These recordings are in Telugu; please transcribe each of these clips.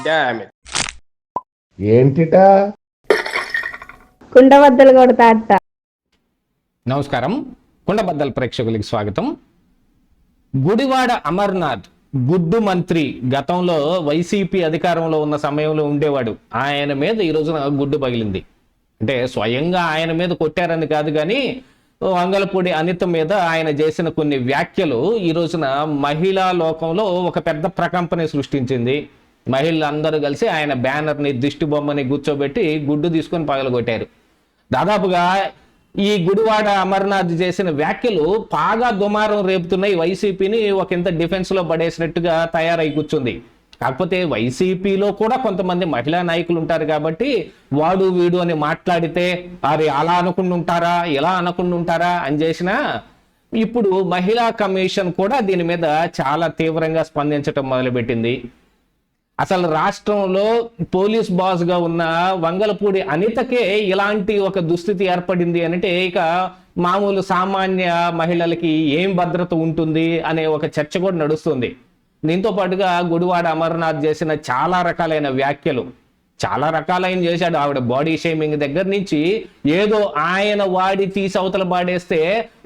Damn it. ఏంటిటా కుండబద్దలు కొడతా అత్త. నమస్కారం, కుండబద్దల ప్రేక్షకులకి స్వాగతం. గుడివాడ అమర్నాథ్ గుడ్డు మంత్రి, గతంలో వైసీపీ అధికారంలో ఉన్న సమయంలో ఉండేవాడు. ఆయన మీద ఈ రోజున గుడ్డు పగిలింది. అంటే స్వయంగా ఆయన మీద కొట్టారని కాదు, కానీ వంగలపూడి అనిత మీద ఆయన చేసిన కొన్ని వ్యాఖ్యలు ఈ రోజున మహిళా లోకంలో ఒక పెద్ద ప్రకంపన సృష్టించింది. మహిళలు అందరూ కలిసి ఆయన బ్యానర్ని, దిష్టి బొమ్మని కూర్చోబెట్టి గుడ్డు తీసుకొని పగలగొట్టారు. దాదాపుగా ఈ గుడివాడ అమర్నాథ్ చేసిన వ్యాఖ్యలు బాగా దుమారం రేపుతున్నాయి. వైసీపీని ఒక ఇంత డిఫెన్స్ లో పడేసినట్టుగా తయారై కూర్చుంది. కాకపోతే వైసీపీలో కూడా కొంతమంది మహిళా నాయకులు ఉంటారు కాబట్టి వాడు వీడు అని మాట్లాడితే అది అలా అనుకుంటుంటారా, ఇలా అనుకుంటుంటారా అని చేసినా, ఇప్పుడు మహిళా కమిషన్ కూడా దీని మీద చాలా తీవ్రంగా స్పందించడం మొదలుపెట్టింది. అసలు రాష్ట్రంలో పోలీస్ బాస్ గా ఉన్న వంగలపూడి అనితకే ఇలాంటి ఒక దుస్థితి ఏర్పడింది అంటే ఇక మామూలు సామాన్య మహిళలకి ఏం భద్రత ఉంటుంది అనే ఒక చర్చ కూడా నడుస్తుంది. దీంతో పాటుగా గుడివాడ అమర్నాథ్ చేసిన చాలా రకాలైన వ్యాఖ్యలు, చాలా రకాలైన చేశాడు. ఆవిడ బాడీ షేమింగ్ దగ్గర నుంచి ఏదో ఆయన వాడి తీసి అవతల పాడేస్తే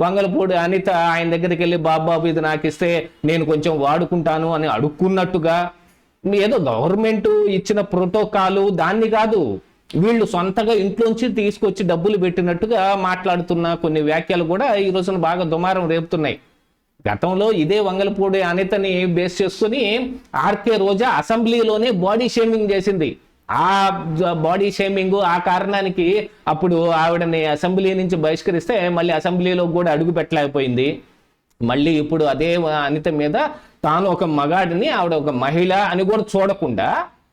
వంగలపూడి అనిత ఆయన దగ్గరికి వెళ్ళి బాబాబు ఇది నాకు ఇస్తే నేను కొంచెం వాడుకుంటాను అని అడుక్కున్నట్టుగా, ఏదో గవర్నమెంట్ ఇచ్చిన ప్రోటోకాలు దాన్ని కాదు, వీళ్ళు సొంతగా ఇంట్లోంచి తీసుకొచ్చి డబ్బులు పెట్టినట్టుగా మాట్లాడుతున్న కొన్ని వ్యాఖ్యలు కూడా ఈ రోజున బాగా దుమారం రేపుతున్నాయి. గతంలో ఇదే వంగలపూడి అనితని బేస్ చేసుకుని ఆర్కే రోజా అసెంబ్లీలోనే బాడీ షేమింగ్ చేసింది. ఆ బాడీ షేమింగ్ ఆ కారణానికి అప్పుడు ఆవిడని అసెంబ్లీ నుంచి బహిష్కరిస్తే మళ్ళీ అసెంబ్లీలో కూడా అడుగు పెట్టలేకపోయింది. మళ్ళీ ఇప్పుడు అదే అనిత మీద తాను ఒక మగాడిని, ఆవిడ ఒక మహిళ అని కూడా చూడకుండా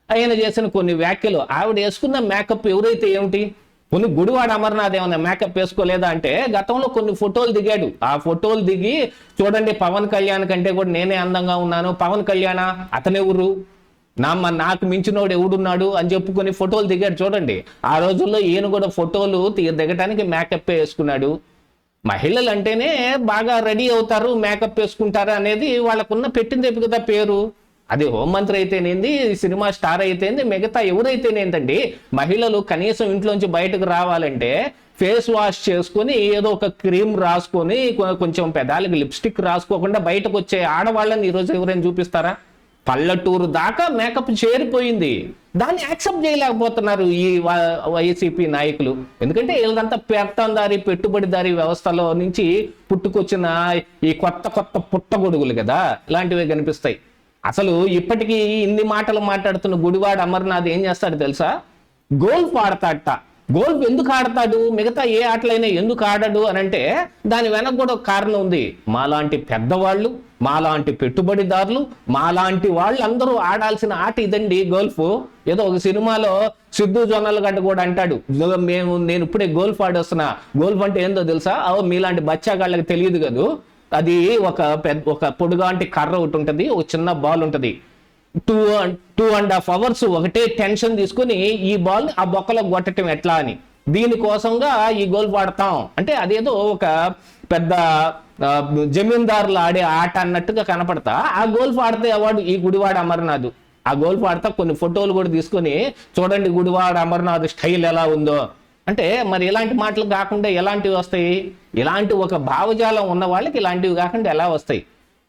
ఆయన చేసిన కొన్ని వ్యాఖ్యలు, ఆవిడ వేసుకున్న మేకప్ ఎవరైతే ఏమిటి, కొన్ని గుడివాడ అమర్నాథ్ ఏమన్నా మేకప్ వేసుకోలేదా అంటే గతంలో కొన్ని ఫోటోలు దిగాడు. ఆ ఫోటోలు దిగి చూడండి పవన్ కళ్యాణ్ కంటే కూడా నేనే అందంగా ఉన్నాను, పవన్ కళ్యాణ అతనెవరు, నాకు మించినోడు ఎవడున్నాడు అని చెప్పుకొని ఫోటోలు దిగాడు. చూడండి ఆ రోజుల్లో ఈయన కూడా ఫోటోలు దిగటానికి మేకప్ వేసుకున్నాడు. మహిళలు అంటేనే బాగా రెడీ అవుతారు, మేకప్ వేసుకుంటారు అనేది వాళ్ళకున్న పెట్టింది కదా పేరు. అది హోంమంత్రి అయితేనేంది, సినిమా స్టార్ అయితేంది, మిగతా ఎవరైతేనేందండి, మహిళలు కనీసం ఇంట్లోంచి బయటకు రావాలంటే ఫేస్ వాష్ చేసుకొని ఏదో ఒక క్రీమ్ రాసుకొని కొంచెం పెదాలకి లిప్స్టిక్ రాసుకోకుండా బయటకు వచ్చే ఆడవాళ్ళని ఈరోజు ఎవరైనా చూపిస్తారా? పల్లెటూరు దాకా మేకప్ చేరిపోయింది. దాన్ని యాక్సెప్ట్ చేయలేకపోతున్నారు ఈ వైసీపీ నాయకులు. ఎందుకంటే వీళ్ళంతా పెత్తందారి, పెట్టుబడిదారి వ్యవస్థలో నుంచి పుట్టుకొచ్చిన ఈ కొత్త కొత్త పుట్టగొడుగులు కదా, ఇలాంటివే కనిపిస్తాయి. అసలు ఇప్పటికీ ఇన్ని మాటలు మాట్లాడుతున్న గుడివాడ అమర్నాథ్ ఏం చేస్తాడు తెలుసా? గోల్ఫ్ ఆడతాడట. గోల్ఫ్ ఎందుకు ఆడతాడు, మిగతా ఏ ఆటలైనా ఎందుకు ఆడడు అని అంటే దాని వెనక కూడా ఒక కారణం ఉంది. మాలాంటి పెద్దవాళ్ళు, మాలాంటి పెట్టుబడిదారులు, మాలాంటి వాళ్ళు అందరూ ఆడాల్సిన ఆట ఇదండి గోల్ఫ్. ఏదో ఒక సినిమాలో సిద్ధు జొన్నలగడ్డ కూడా అంటాడు, నేను ఇప్పుడే గోల్ఫ్ ఆడొస్తున్నా. గోల్ఫ్ అంటే ఏందో తెలుసా? మీలాంటి బచ్చాగాళ్ళకి తెలియదు కదా, అది ఒక పొడుగాంటి కర్ర ఒకటి ఉంటుంది, ఒక చిన్న బాల్ ఉంటుంది. 2.5 hours ఒకటే టెన్షన్ తీసుకుని ఈ బాల్ ఆ బొక్కలో కొట్టడం ఎట్లా అని, దీనికోసంగా ఈ గోల్ఫ్ ఆడతాం అంటే అదేదో ఒక పెద్ద జమీందారులు ఆడే ఆట అన్నట్టుగా కనపడతా ఆ గోల్ఫ్ ఆడితే వాడు ఈ గుడివాడ అమర్నాథ్. ఆ గోల్ఫ్ ఆడతా కొన్ని ఫోటోలు కూడా తీసుకొని చూడండి గుడివాడ అమర్నాథ్ స్టైల్ ఎలా ఉందో అంటే, మరి ఇలాంటి మాటలు కాకుండా ఎలాంటివి వస్తాయి? ఇలాంటి ఒక భావజాలం ఉన్న వాళ్ళకి ఇలాంటివి కాకుండా ఎలా వస్తాయి?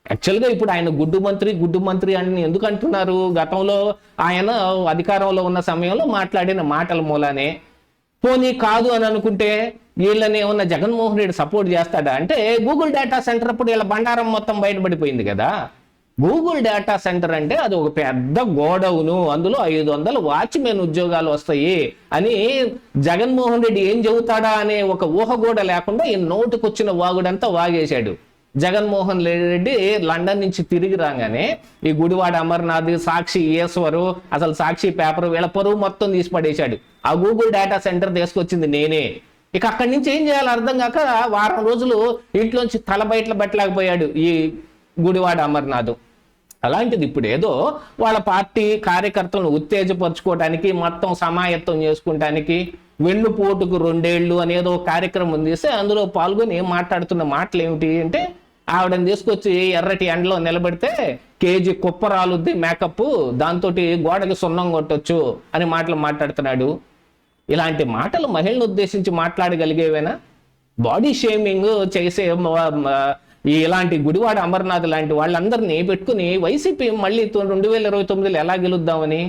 యాక్చువల్గా ఇప్పుడు ఆయన గుడ్డు మంత్రి అని ఎందుకు అంటున్నారు? గతంలో ఆయన అధికారంలో ఉన్న సమయంలో మాట్లాడిన మాటల మూలానే. పోనీ కాదు అని అనుకుంటే వీళ్ళని ఏమన్నా జగన్మోహన్ రెడ్డి సపోర్ట్ చేస్తాడా అంటే, గూగుల్ డేటా సెంటర్ అప్పుడు వీళ్ళ బండారం మొత్తం బయటపడిపోయింది కదా. గూగుల్ డేటా సెంటర్ అంటే అది ఒక పెద్ద గోడౌను, అందులో 500 వాచ్మెన్ ఉద్యోగాలు వస్తాయి అని జగన్మోహన్ రెడ్డి ఏం చెబుతాడా అనే ఒక ఊహ కూడా లేకుండా ఈ నోటుకొచ్చిన వాగుడంతా వాగేశాడు. జగన్మోహన్ రెడ్డి లండన్ నుంచి తిరిగి రాగానే ఈ గుడివాడ అమర్నాథ్, సాక్షి ఈశ్వరు, అసలు సాక్షి పేపర్ వీళ్ళ పరువు మొత్తం తీసి పడేశాడు. ఆ గూగుల్ డేటా సెంటర్ తీసుకొచ్చింది నేనే. ఇక అక్కడి నుంచి ఏం చేయాలో అర్థం కాక వారం రోజులు ఇంట్లోంచి తల బయటలు పెట్టలేకపోయాడు ఈ గుడివాడ అమర్నాథ్. అలాంటిది ఇప్పుడు ఏదో వాళ్ళ పార్టీ కార్యకర్తలను ఉత్తేజపరచుకోవడానికి, మొత్తం సమాయత్తం చేసుకుంటానికి వెన్నుపోటుకు 2 ఏళ్ళు అనేదో కార్యక్రమం చేస్తే అందులో పాల్గొని మాట్లాడుతున్న మాటలు ఏమిటి అంటే, ఆవిడని తీసుకొచ్చి ఎర్రటి ఎండలో నిలబెడితే కేజీ కుప్పరాలుద్ది మేకప్, దాంతో గోడకి సున్నం కొట్టొచ్చు అని మాటలు మాట్లాడుతున్నాడు. ఇలాంటి మాటలు మహిళను ఉద్దేశించి మాట్లాడగలిగేవేనా? బాడీ షేమింగ్ చేసే ఇలాంటి గుడివాడ అమర్నాథ్ లాంటి వాళ్ళందరినీ పెట్టుకుని వైసీపీ మళ్ళీ 2029లో ఎలా గెలుద్దామని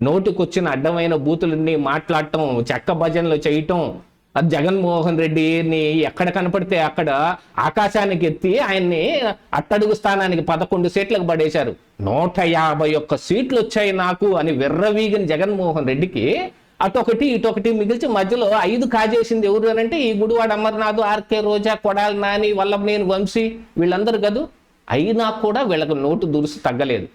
నోటికొచ్చిన అడ్డమైన బూతులన్నీ మాట్లాడటం, చెక్క భజనలు చేయటం, అది జగన్మోహన్ రెడ్డిని ఎక్కడ కనపడితే అక్కడ ఆకాశానికి ఎత్తి ఆయన్ని అట్టడుగు స్థానానికి 11 సీట్లకు పడేశారు. 151 సీట్లు వచ్చాయి నాకు అని విర్రవీగిన జగన్మోహన్ రెడ్డికి అటొకటి ఇటొకటి మిగిల్చి మధ్యలో 5 కాజేసింది ఎవరు అని అంటే ఈ గుడివాడ అమర్నాథ్, ఆర్కే రోజా, కొడాలి నాని, వల్లభనేని వంశీ వీళ్ళందరూ కాదు. అయినా కూడా వీళ్ళకు నోటు దురుసు తగ్గలేదు.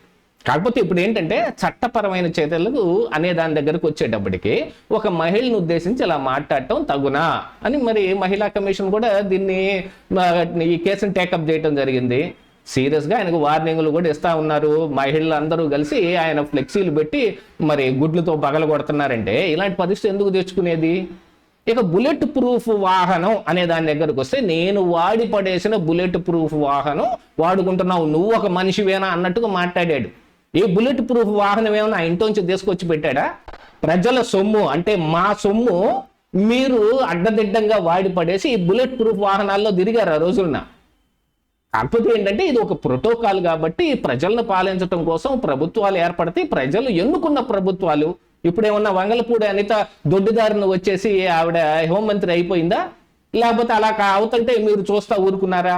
కాకపోతే ఇప్పుడు ఏంటంటే చట్టపరమైన చర్యలకు అనే దాని దగ్గరకు వచ్చేటప్పటికి ఒక మహిళను ఉద్దేశించి ఇలా మాట్లాడటం తగునా అని మరి మహిళా కమిషన్ కూడా దీన్ని ఈ కేసును టేకప్ చేయడం జరిగింది. సీరియస్గా ఆయనకు వార్నింగ్లు కూడా ఇస్తా ఉన్నారు. మహిళలు అందరూ కలిసి ఆయన ఫ్లెక్సీలు పెట్టి మరి గుడ్లతో పగల కొడుతున్నారంటే ఇలాంటి పరిస్థితి ఎందుకు తెచ్చుకునేది? ఇక బుల్లెట్ ప్రూఫ్ వాహనం అనే దాని దగ్గరకు వస్తే, నేను వాడి పడేసిన బుల్లెట్ ప్రూఫ్ వాహనం వాడుకుంటున్నావు, నువ్వు ఒక మనిషివేనా అన్నట్టుగా మాట్లాడాడు. ఈ బుల్లెట్ ప్రూఫ్ వాహనం ఏమైనా ఆ ఇంట్లోంచి తీసుకొచ్చి పెట్టాడా? ప్రజల సొమ్ము అంటే మా సొమ్ము మీరు అడ్డదిడ్డంగా వాడి పడేసి ఈ బుల్లెట్ ప్రూఫ్ వాహనాల్లో తిరిగారు ఆ రోజున. కాకపోతే ఏంటంటే ఇది ఒక ప్రోటోకాల్ కాబట్టి ప్రజలను పాలించడం కోసం ప్రభుత్వాలు ఏర్పడితే ప్రజలు ఎన్నుకున్న ప్రభుత్వాలు. ఇప్పుడేమన్నా వంగలపూడి అనిత దొడ్డిదారిని వచ్చేసి ఆవిడ హోంమంత్రి అయిపోయిందా? లేకపోతే అలా అవుతుంటే మీరు చూస్తా ఊరుకున్నారా?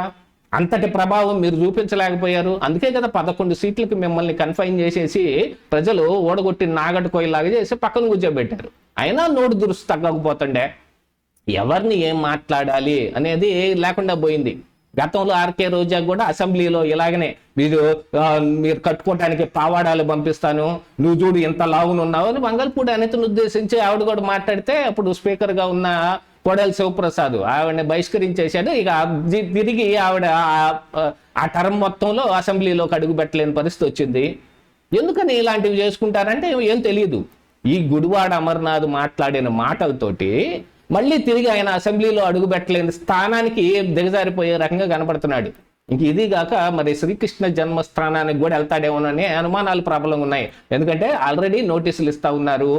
అంతటి ప్రభావం మీరు చూపించలేకపోయారు. అందుకే కదా 11 సీట్లకు మిమ్మల్ని కన్ఫైన్ చేసేసి ప్రజలు ఓడగొట్టి నాగటి కోయిలాగా చేసి పక్కన కూర్చోబెట్టారు. అయినా నోటు దురుసు తగ్గకపోతుండే ఎవరిని ఏం మాట్లాడాలి అనేది లేకుండా పోయింది. గతంలో ఆర్కే రోజా కూడా అసెంబ్లీలో ఇలాగనే మీరు కట్టుకోవటానికి పావాడాలు పంపిస్తాను, నువ్వు చూడు ఎంత లావునున్నావు అని వంగల్పూడి అనితను ఉద్దేశించి ఆవిడ కూడా మాట్లాడితే అప్పుడు స్పీకర్గా ఉన్న కోడెల శివప్రసాద్ ఆవిడని బహిష్కరించేశాడు. ఇక తిరిగి ఆవిడ ఆ టర్మ్ మొత్తంలో అసెంబ్లీలోకి అడుగు పెట్టలేని పరిస్థితి వచ్చింది. ఎందుకని ఇలాంటివి చేసుకుంటారంటే ఏం తెలియదు. ఈ గుడివాడ అమర్నాథ్ మాట్లాడిన మాటలతోటి మళ్ళీ తిరిగి ఆయన అసెంబ్లీలో అడుగు పెట్టలేని స్థానానికి దిగజారిపోయే రకంగా కనపడుతున్నాడు. ఇంక ఇది కాక మరి శ్రీకృష్ణ జన్మస్థానానికి కూడా వెళ్తాడేమోననే అనుమానాలు ప్రబలంగా ఉన్నాయి. ఎందుకంటే ఆల్రెడీ నోటీసులు ఇస్తా ఉన్నారు.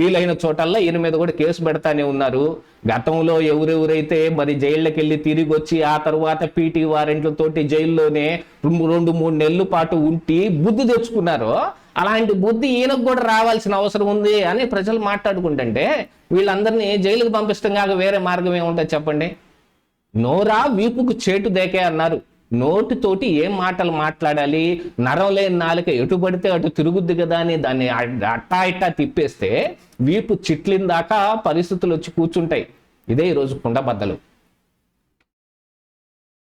వీలైన చోటల్లో ఈయన మీద కూడా కేసు పెడతానే ఉన్నారు. గతంలో ఎవరెవరైతే మరి జైళ్ళకి వెళ్ళి తిరిగి వచ్చి ఆ తర్వాత పీటీ వారెంట్లతోటి జైల్లోనే 2-3 నెలల పాటు ఉండి బుద్ధి తెచ్చుకున్నారో అలాంటి బుద్ధి ఈయనకు కూడా రావాల్సిన అవసరం ఉంది అని ప్రజలు మాట్లాడుకుంటుంటే వీళ్ళందరినీ జైలుకు పంపిస్తాం కాక వేరే మార్గం ఏముంటుంది చెప్పండి? నోరా వీపుకు చేటు దేకే అన్నారు. నోటితోటి ఏం మాటలు మాట్లాడాలి? నరం లేని నాలుక ఎటు పడితే అటు తిరుగుద్ది కదా అని దాన్ని అట్టా ఇట్టా తిప్పేస్తే వీపు చిట్లిన దాకా పరిస్థితులు వచ్చి కూర్చుంటాయి. ఇదే ఈరోజు కుండబద్దలు.